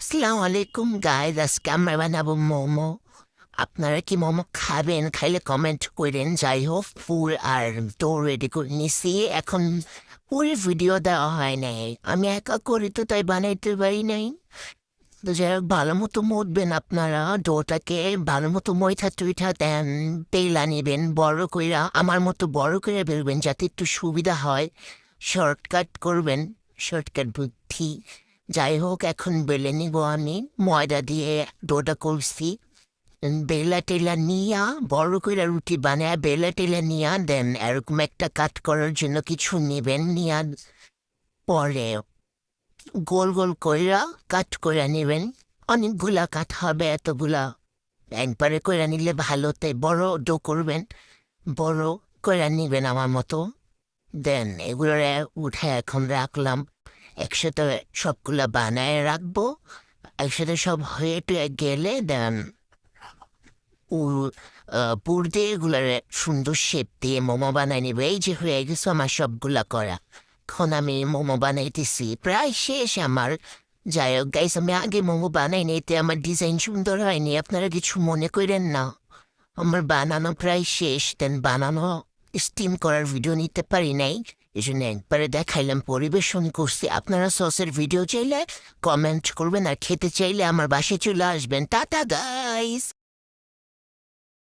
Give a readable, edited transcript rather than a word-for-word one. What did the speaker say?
আসসালামু আলাইকুম গাইজ, আজকে আমরা বানাবো মোমো। আপনারা কি মোমো খাবেন? খাইলে কমেন্ট করেন। যাই হোক, ফুল আর তো রেডি করে নিছি। এখন ফুল ভিডিও দেওয়া হয় নাই, আমি একা করি তো তাই বানাইতে পারি নাই। তো যাই হোক, ভালো মতো মতবেন আপনারা ডোটাকে, ভালো মতো মইথা টুইঠা দেন। তেলা নিবেন বড় কইরা, আমার মতো বড় করে বেলবেন যাতে একটু সুবিধা হয়। শর্টকাট করবেন, শর্টকাট বুদ্ধি। যাই হোক, এখন বেলে নিব আমি। ময়দা দিয়ে ডোটা করছি। বেলা টেলা নিয়া বড় করে রুটি বানায় বেলা টেলা নিয়া দেন এরকম একটা কাট করার জন্য কিছু নেবেন। নিয়া পরে গোল গোল কইরা কাট করে নেবেন। অনেকগুলা কাট হবে, এতগুলা একবারে কইরা নিলে ভালো, তাই বড় ডো করবেন। বড় কইরা নিবেন আমার মতো। দেন এগুলো উঠে এখন রাখলাম। একসাথে সবগুলা বানায় রাখবো। একসাথে সব হয়ে টুয়ে গেলে দেন পুর দিয়ে এগুলার সুন্দর শেপ দিয়ে মোমো বানাই নিবে। এই যে হয়ে গেছে আমার সবগুলা করা। এখন আমি মোমো বানাইতেছি, প্রায় শেষ আমার। যাই হোক গাইস, আমি আগে মোমো বানাই নিতে আমার ডিজাইন সুন্দর হয়নি, আপনারা কিছু মনে করেন না। আমার বানানো প্রায় শেষ, দেন বানানো স্টিম করার ভিডিও নিতে পারি নাই, এই জন্য একবারে দেখাইলাম, পরিবেশন করছি। আপনারা সসের ভিডিও চাইলে কমেন্ট করবেন, আর খেতে চাইলে আমার বাসায় চলে আসবেন। Tata guys.